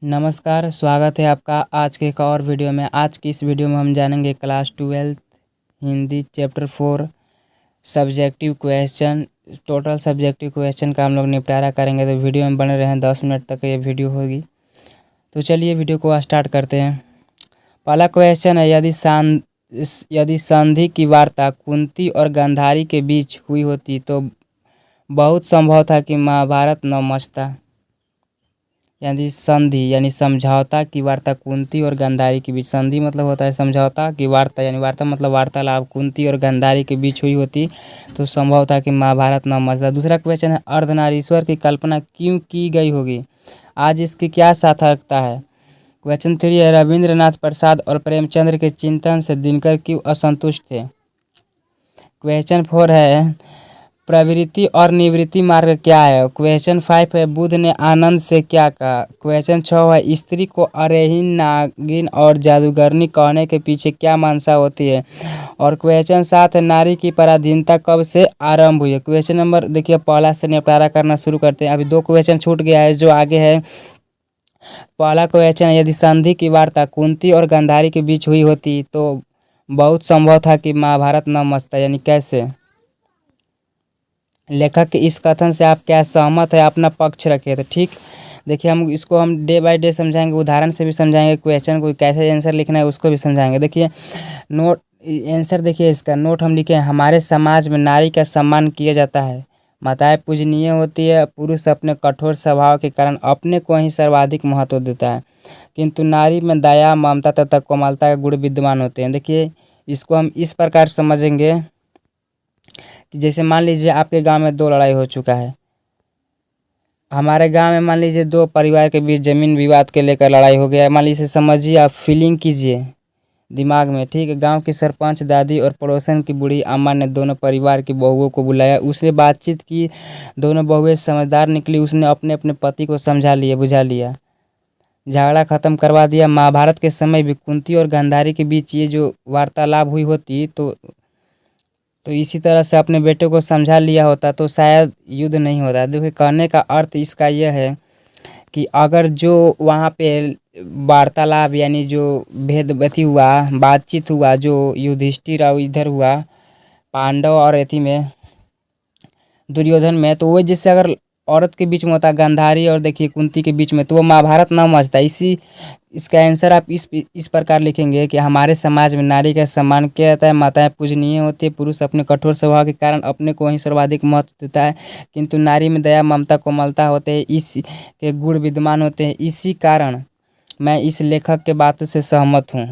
नमस्कार, स्वागत है आपका आज के एक और वीडियो में। आज की इस वीडियो में हम जानेंगे class 12 Hindi chapter 4 subjective question. Total subjective question का हम लोग निपटारा करेंगे, तो वीडियो में बने रहें। 10 मिनट तक ये वीडियो होगी। तो चलिए वीडियो को स्टार्ट करते हैं। पहला क्वेश्चन है, यदि संधि की वार्ता कुंती और गांधारी के बीच हुई होती तो बहुत संभव था कि महाभारत न मचता। यदि संधि यानी समझौता की वार्ता कुंती और गांधारी के बीच, संधि मतलब होता है समझौता की वार्ता, यानी वार्ता मतलब वार्तालाप कुंती और गांधारी के बीच हुई होती तो संभव था कि महाभारत न मचता। दूसरा क्वेश्चन है, अर्धनारीश्वर की कल्पना क्यों की गई होगी, आज इसकी क्या सार्थकता है। क्वेश्चन 3 है, रविंद्रनाथ प्रसाद और प्रेमचंद्र के चिंतन से दिनकर क्यों असंतुष्ट थे। क्वेश्चन 4 है, प्रवृत्ति और निवृत्ति मार्ग क्या है। क्वेश्चन 5 है, बुद्ध ने आनंद से क्या कहा। क्वेश्चन 6 है, स्त्री को अरेहीन, नागिन और जादूगरनी कहने के पीछे क्या मंशा होती है। और क्वेश्चन 7 है, नारी की पराधीनता कब से आरंभ हुई है। क्वेश्चन नंबर देखिए पहला से निपटारा करना शुरू करते हैं। अभी 2 क्वेश्चन छूट गया है जो आगे है। पहला क्वेश्चन है, यदि संधि की वार्ता कुंती और गांधारी के बीच हुई होती तो बहुत संभव था कि महाभारत न मचता, यानी कैसे। लेखक के इस कथन से आप क्या सहमत है, अपना पक्ष रखिए। तो ठीक, देखिए हम डे बाय डे समझाएंगे, उदाहरण से भी समझाएंगे, क्वेश्चन को कैसे आंसर लिखना है उसको भी समझाएंगे। देखिए नोट आंसर, देखिए इसका नोट हम लिखे हैं, हमारे समाज में नारी का सम्मान किया जाता है, माताएं पूजनीय होती है, पुरुष अपने कठोर स्वभाव के कारण अपने को ही सर्वाधिक महत्व देता है, किंतु नारी में दया, ममता तथा कोमलता के गुण विद्यमान होते हैं। देखिए इसको हम इस प्रकार समझेंगे कि जैसे मान लीजिए आपके गांव में 2 लड़ाई हो चुका है। हमारे गांव में मान लीजिए 2 परिवार के बीच जमीन विवाद के लेकर लड़ाई हो गया है। मान लीजिए, समझिए, आप फीलिंग कीजिए दिमाग में, ठीक है। गांव की सरपंच दादी और पड़ोसन की बूढ़ी अम्मा ने दोनों परिवार की बहुओं को बुलाया, उसने बातचीत की। दोनों बहुएं समझदार निकली, उसने अपने अपने पति को समझा लिया, बुझा लिया, झगड़ा खत्म करवा दिया। महाभारत के समय भी कुंती और गांधारी के बीच ये जो वार्तालाप हुई होती तो इसी तरह से अपने बेटे को समझा लिया होता तो शायद युद्ध नहीं होता। देखिए कहने का अर्थ इसका यह है कि अगर जो वहाँ पे वार्तालाप यानी जो भेदवती हुआ, बातचीत हुआ, जो युधिष्ठिर और इधर हुआ पांडव और एथी में दुर्योधन में, तो वो जैसे अगर औरत के बीच में होता गांधारी और देखिए कुंती के बीच में, तो वो महाभारत ना मचता। इसका आंसर आप इस प्रकार लिखेंगे कि हमारे समाज में नारी का सम्मान किया जाता है, माताएं पूजनीय होती है, पुरुष अपने कठोर स्वभाव के कारण अपने को ही सर्वाधिक महत्व देता है, किंतु नारी में दया, ममता, कोमलता होते हैं, इस के गुण विद्यमान होते हैं। इसी कारण मैं इस लेखक के बात से सहमत हूँ।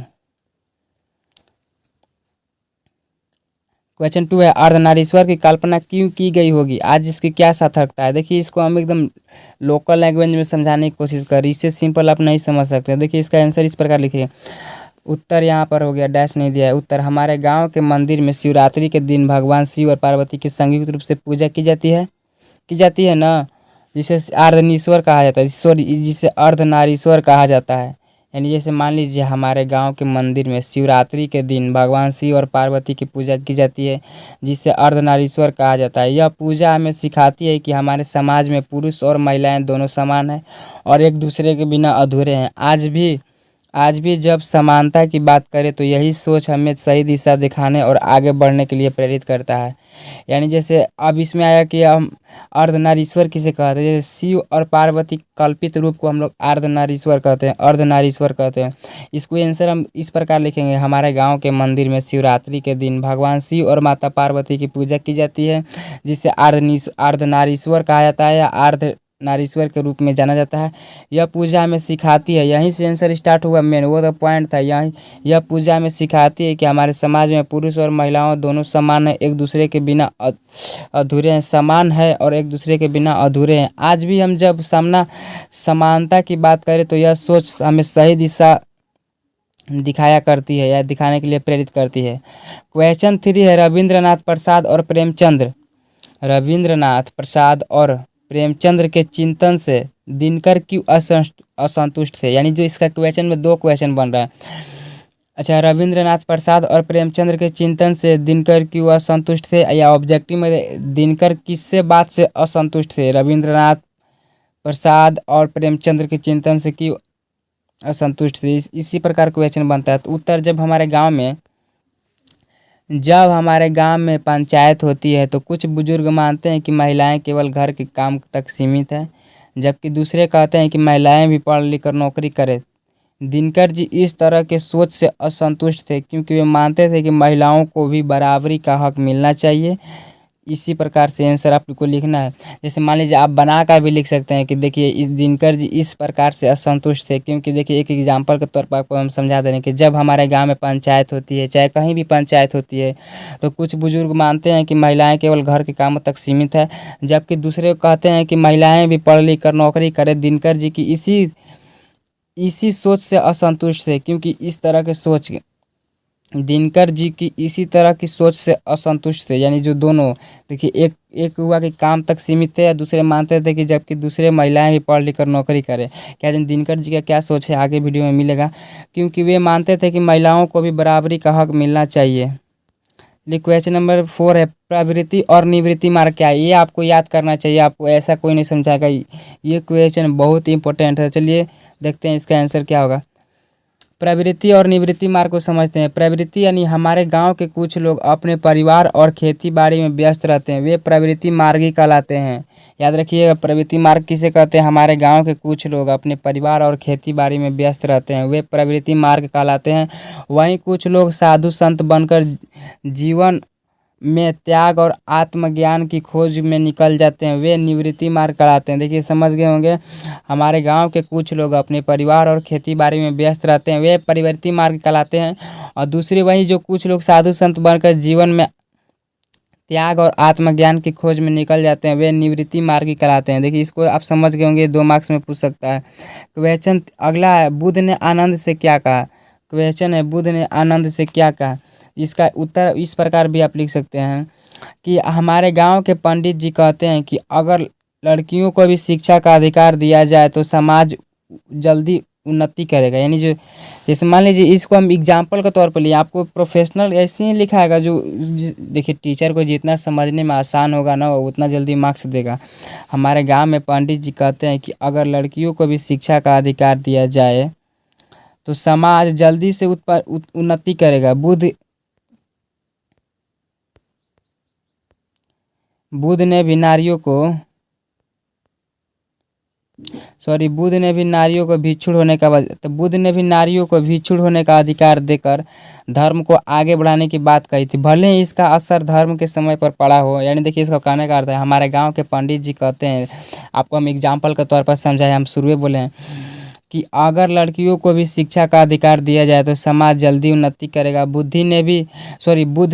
क्वेश्चन 2 है, अर्धनारीश्वर की कल्पना क्यों की गई होगी, आज इसकी क्या सार्थकता है। देखिए इसको हम एकदम लोकल लैंग्वेज में समझाने की कोशिश कर, इससे सिंपल आप नहीं समझ सकते। देखिए इसका आंसर इस प्रकार लिखिए। उत्तर यहाँ पर हो गया, डैश नहीं दिया है। उत्तर, हमारे गांव के मंदिर में शिवरात्रि के दिन भगवान शिव और पार्वती की संयुक्त रूप से पूजा की जाती है ना, जिसे अर्धनारीश्वर कहा जाता है, सॉरी, जिसे अर्धनारीश्वर कहा जाता है। यानी जैसे मान लीजिए हमारे गांव के मंदिर में शिवरात्रि के दिन भगवान शिव और पार्वती की पूजा की जाती है, जिसे अर्धनारीश्वर कहा जाता है। यह पूजा हमें सिखाती है कि हमारे समाज में पुरुष और महिलाएं दोनों समान हैं और एक दूसरे के बिना अधूरे हैं। आज भी जब समानता की बात करें तो यही सोच हमें सही दिशा दिखाने और आगे बढ़ने के लिए प्रेरित करता है। यानी जैसे अब इसमें आया कि हम अर्धनारीश्वर किसे कहते हैं, जैसे शिव और पार्वती कल्पित रूप को हम लोग अर्धनारीश्वर कहते हैं। इसको आंसर हम इस प्रकार लिखेंगे, हमारे गांव के मंदिर में शिवरात्रि के दिन भगवान शिव और माता पार्वती की पूजा की जाती है, जिसे अर्धनारीश्वर कहा जाता है या अर्धनारीश्वर के रूप में जाना जाता है। यह पूजा हमें सिखाती है, यहीं से आंसर स्टार्ट हुआ, मेन वो तो पॉइंट था यहीं। यह पूजा हमें सिखाती है कि हमारे समाज में पुरुष और महिलाओं दोनों समान है, एक दूसरे के बिना अधूरे हैं, समान है और एक दूसरे के बिना अधूरे हैं। आज भी हम जब समानता की बात करें तो यह सोच हमें सही दिशा दिखाया करती है या दिखाने के लिए प्रेरित करती है। क्वेश्चन 3 है, रविंद्रनाथ प्रसाद और प्रेमचंद्र के चिंतन से दिनकर क्यों असंतुष्ट थे। यानी जो इसका क्वेश्चन में 2 क्वेश्चन बन रहा है। अच्छा, रविंद्रनाथ प्रसाद और प्रेमचंद्र के चिंतन से दिनकर क्यों असंतुष्ट थे, या ऑब्जेक्टिव में दिनकर किससे बात से असंतुष्ट थे। रविंद्रनाथ प्रसाद और प्रेमचंद्र के चिंतन से क्यों असंतुष्ट थे। इसी प्रकार क्वेश्चन बनता है। तो उत्तर, जब हमारे गांव में पंचायत होती है तो कुछ बुजुर्ग मानते हैं कि महिलाएं केवल घर के काम तक सीमित है, जबकि दूसरे कहते हैं कि महिलाएं भी पढ़ लिख कर नौकरी करें। दिनकर जी इस तरह के सोच से असंतुष्ट थे क्योंकि वे मानते थे कि महिलाओं को भी बराबरी का हक मिलना चाहिए। इसी प्रकार से आंसर आपको लिखना है। जैसे मान लीजिए आप बना कर भी लिख सकते हैं कि देखिए इस दिनकर जी इस प्रकार से असंतुष्ट थे क्योंकि देखिए एक एग्जाम्पल के तौर पर आपको हम समझा दे रहे हैं कि जब हमारे गांव में पंचायत होती है, चाहे कहीं भी पंचायत होती है, तो कुछ बुजुर्ग मानते हैं कि महिलाएं केवल घर के कामों तक सीमित है, जबकि दूसरे कहते हैं कि महिलाएं भी पढ़ लिख कर नौकरी करें। दिनकर जी की इसी इसी सोच से असंतुष्ट थे क्योंकि दिनकर जी की इसी तरह की सोच से असंतुष्ट थे। यानी जो दोनों, देखिए एक एक हुआ कि काम तक सीमित थे, दूसरे मानते थे कि जबकि दूसरे महिलाएं भी पढ़ लिख कर नौकरी करें। क्या दिनकर जी का क्या सोच है आगे वीडियो में मिलेगा, क्योंकि वे मानते थे कि महिलाओं को भी बराबरी का हक मिलना चाहिए। क्वेश्चन नंबर 4 है, प्रवृत्ति और निवृत्ति मार्ग क्या है? ये आपको याद करना चाहिए, आपको ऐसा कोई नहीं समझाएगा। ये क्वेश्चन बहुत इंपॉर्टेंट है। चलिए देखते हैं इसका आंसर क्या होगा। प्रवृत्ति और निवृत्ति मार्ग को समझते हैं। प्रवृत्ति यानी हमारे गांव के कुछ लोग अपने परिवार और खेती बाड़ी में व्यस्त रहते हैं, वे प्रवृत्ति मार्गी कहलाते हैं। याद रखिएगा, प्रवृत्ति मार्ग किसे कहते हैं? हमारे गांव के कुछ लोग अपने परिवार और खेती बाड़ी में व्यस्त रहते हैं, वे प्रवृत्ति मार्ग कहलाते हैं। वहीं कुछ लोग साधु संत बनकर जीवन में त्याग और आत्मज्ञान की खोज में निकल जाते हैं, वे निवृत्ति मार्ग कहलाते हैं। देखिए समझ गए होंगे, हमारे गांव के कुछ लोग अपने परिवार और खेती बाड़ी में व्यस्त रहते हैं, वे प्रवृत्ति मार्ग कहलाते हैं। और दूसरी वही जो कुछ लोग साधु संत बनकर जीवन में त्याग और आत्मज्ञान की खोज में निकल जाते हैं, वे निवृत्ति मार्गी कहलाते हैं। देखिए इसको आप समझ गए होंगे, 2 मार्क्स में पूछ सकता है। क्वेश्चन अगला है, बुद्ध ने आनंद से क्या कहा? क्वेश्चन है, बुद्ध ने आनंद से क्या कहा? इसका उत्तर इस प्रकार भी आप लिख सकते हैं कि हमारे गांव के पंडित जी कहते हैं कि अगर लड़कियों को भी शिक्षा का अधिकार दिया जाए तो समाज जल्दी उन्नति करेगा। यानी जो, जैसे मान लीजिए इसको हम एग्जाम्पल के तौर पर लिए, आपको प्रोफेशनल ऐसे ही लिखाएगा जो देखिए टीचर को जितना समझने में आसान होगा ना वो उतना जल्दी मार्क्स देगा। हमारे गांव में पंडित जी कहते हैं कि अगर लड़कियों को भी शिक्षा का अधिकार दिया जाए तो समाज जल्दी से उन्नति करेगा। बुद्ध ने भी नारियों को भिक्षुण होने का अधिकार देकर धर्म को आगे बढ़ाने की बात कही थी, भले ही इसका असर धर्म के समय पर पड़ा हो। यानी देखिए इसका कहने का अर्थ है, हमारे गांव के पंडित जी कहते हैं, आपको हम एग्जाम्पल के तौर पर समझाए, हम शुरू में बोले हैं कि अगर लड़कियों को भी शिक्षा का अधिकार दिया जाए तो समाज जल्दी उन्नति करेगा। बुद्ध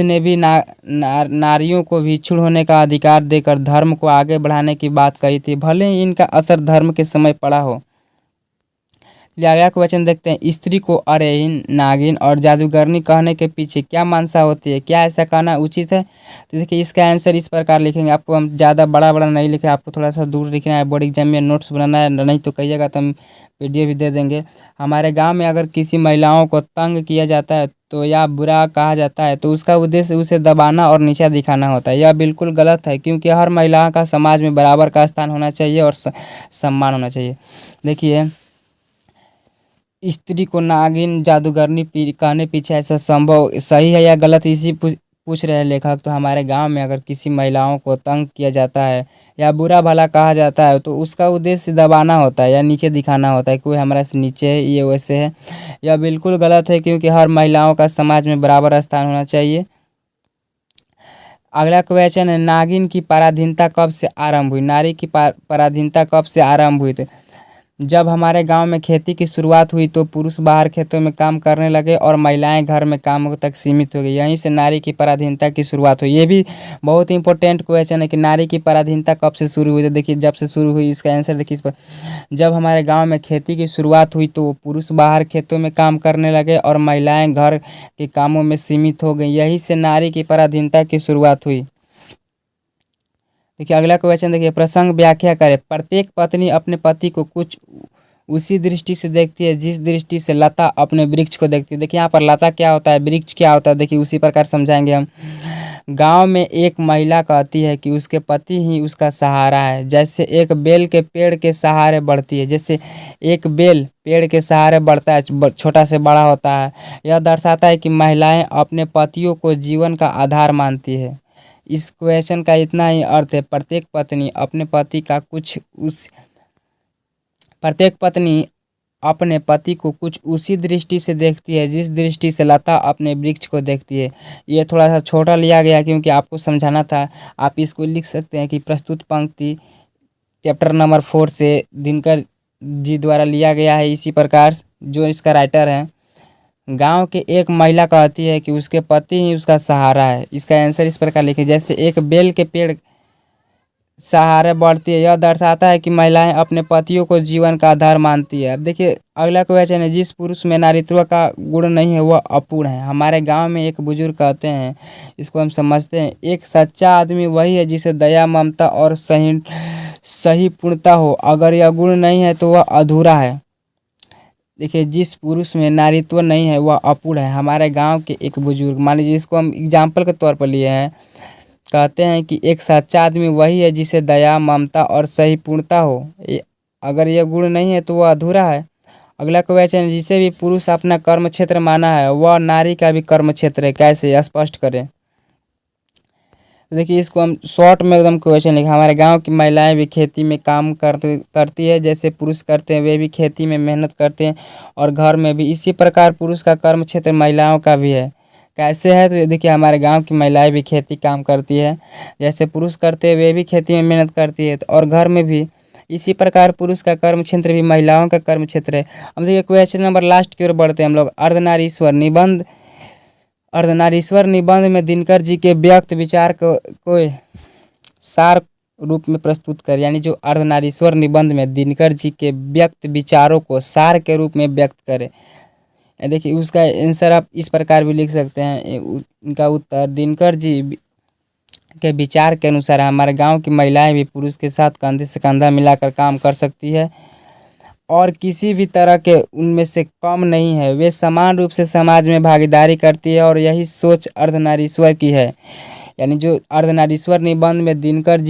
ने भी नारियों को भिक्षुण होने का अधिकार देकर धर्म को आगे बढ़ाने की बात कही थी, भले ही इनका असर धर्म के समय पड़ा हो। अगला क्वेश्चन देखते हैं, स्त्री को अरेहीन, नागिन और जादूगरनी कहने के पीछे क्या मंशा होती है? क्या ऐसा कहना उचित है? तो देखिए इसका आंसर इस प्रकार लिखेंगे, आपको हम ज़्यादा बड़ा नहीं लिखे, आपको थोड़ा सा दूर लिखना है, बोर्ड एग्जाम में नोट्स बनाना है, नहीं तो कहिएगा तो हम पीडीएफ भी दे देंगे। हमारे गाँव में अगर किसी महिलाओं को तंग किया जाता है तो या बुरा कहा जाता है तो उसका उद्देश्य उसे दबाना और नीचा दिखाना होता है। यह बिल्कुल गलत है क्योंकि हर महिला का समाज में बराबर का स्थान होना चाहिए और सम्मान होना चाहिए। देखिए स्त्री को नागिन, जादूगरनी कहने पीछे ऐसा संभव सही है या गलत, इसी पूछ रहे हैं लेखक। तो हमारे गांव में अगर किसी महिलाओं को तंग किया जाता है या बुरा भला कहा जाता है तो उसका उद्देश्य दबाना होता है या नीचे दिखाना होता है, कोई हमारे से नीचे है, ये वैसे है। यह बिल्कुल गलत है क्योंकि हर महिलाओं का समाज में बराबर स्थान होना चाहिए। अगला क्वेश्चन है, नागिन की पराधीनता कब से आरंभ हुई? नारी की पराधीनता कब से आरंभ हुई? तो जब हमारे गांव में खेती की शुरुआत हुई तो पुरुष बाहर खेतों में काम करने लगे और महिलाएं घर में कामों तक सीमित हो गई, यहीं से नारी की पराधीनता की शुरुआत हुई। ये भी बहुत इंपॉर्टेंट क्वेश्चन है कि नारी की पराधीनता कब से शुरू हुई? तो देखिए जब से शुरू हुई, इसका आंसर देखिए इस पर, जब हमारे गाँव में खेती की शुरुआत हुई तो पुरुष बाहर खेतों में काम करने लगे और महिलाएँ घर के कामों में सीमित हो गई, यहीं से नारी की पराधीनता की शुरुआत हुई। देखिए अगला क्वेश्चन देखिए, प्रसंग व्याख्या करें। प्रत्येक पत्नी अपने पति को कुछ उसी दृष्टि से देखती है जिस दृष्टि से लता अपने वृक्ष को देखती है। देखिए यहाँ पर लता क्या होता है, वृक्ष क्या होता है, देखिए उसी प्रकार समझाएंगे हम। गांव में एक महिला कहती है कि उसके पति ही उसका सहारा है। जैसे एक बेल के पेड़ के सहारे बढ़ती है, जैसे एक बेल पेड़ के सहारे बढ़ता है, छोटा से बड़ा होता है। यह दर्शाता है कि महिलाएं अपने पतियों को जीवन का आधार मानती है। इस क्वेश्चन का इतना ही अर्थ है, प्रत्येक पत्नी अपने पति को कुछ उसी दृष्टि से देखती है जिस दृष्टि से लता अपने वृक्ष को देखती है। ये थोड़ा सा छोटा लिया गया क्योंकि आपको समझाना था। आप इसको लिख सकते हैं कि प्रस्तुत पंक्ति चैप्टर नंबर 4 से दिनकर जी द्वारा लिया गया है। इसी प्रकार जो इसका राइटर है, गांव के एक महिला कहती है कि उसके पति ही उसका सहारा है। इसका आंसर इस प्रकार लिखे, जैसे एक बेल के पेड़ सहारे बढ़ती है। यह दर्शाता है कि महिलाएं अपने पतियों को जीवन का आधार मानती है। अब देखिए अगला क्वेश्चन है, जिस पुरुष में नारीत्व का गुण नहीं है वह अपूर्ण है। हमारे गांव में एक बुजुर्ग कहते हैं, इसको हम समझते हैं, एक सच्चा आदमी वही है जिसे दया, ममता और सही पूर्णता हो। अगर यह गुण नहीं है तो वह अधूरा है। देखिए, जिस पुरुष में नारीत्व नहीं है वह अपूर्ण है। हमारे गाँव के एक बुजुर्ग, मान लीजिए इसको हम एग्जाम्पल के तौर पर लिए हैं, कहते हैं कि एक सच्चा आदमी वही है जिसे दया, ममता और सही पूर्णता हो। अगर यह गुण नहीं है तो वह अधूरा है। अगला क्वेश्चन, जिसे भी पुरुष अपना कर्म क्षेत्र माना है वह नारी का भी कर्म क्षेत्र है। कैसे, स्पष्ट करें। देखिए इसको हम शॉर्ट में एकदम क्वेश्चन लिखा, हमारे गांव की महिलाएं भी खेती में काम करती है, जैसे पुरुष करते हैं वे भी खेती में मेहनत करते हैं और घर में भी। इसी प्रकार पुरुष का कर्म क्षेत्र महिलाओं का भी है। कैसे है, तो देखिए हमारे गांव की महिलाएं भी खेती काम करती है, जैसे पुरुष करते हैं वे भी खेती में मेहनत करती है और घर में भी। इसी प्रकार पुरुष का कर्म क्षेत्र भी महिलाओं का कर्म क्षेत्र है। अब देखिए क्वेश्चन नंबर लास्ट की ओर बढ़ते हैं हम लोग। अर्धनारीश्वर निबंध में दिनकर जी के व्यक्त विचार को सार रूप में प्रस्तुत कर, यानी जो अर्धनारीश्वर निबंध में दिनकर जी के व्यक्त विचारों को सार के रूप में व्यक्त करे। देखिए उसका आंसर आप इस प्रकार भी लिख सकते हैं। उनका उत्तर, दिनकर जी के विचार के अनुसार हमारे गांव की महिलाएं भी पुरुष के साथ कंधे से कंधा मिलाकर काम कर सकती है और किसी भी तरह के उनमें से कम नहीं है। वे समान रूप से समाज में भागीदारी करती है और यही सोच अर्धनारीश्वर की है। यानी जो अर्धनारीश्वर निबंध में दिनकर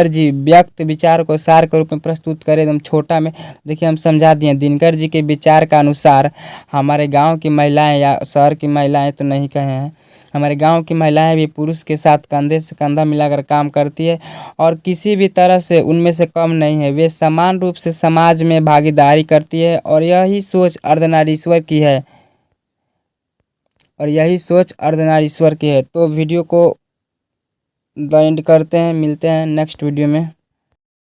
जी व्यक्त विचार को सार के रूप में प्रस्तुत करें, एकदम छोटा में। देखिए हम समझा दिए, दिनकर जी के विचार का अनुसार हमारे गांव की महिलाएं या शहर की महिलाएं तो नहीं कहे हैं, हमारे गांव की महिलाएं भी पुरुष के साथ कंधे से कंधा मिलाकर काम करती है और किसी भी तरह से उनमें से कम नहीं है। वे समान रूप से समाज में भागीदारी करती है और यही सोच अर्धनारीश्वर की है तो वीडियो को द एंड करते हैं। मिलते हैं नेक्स्ट वीडियो में।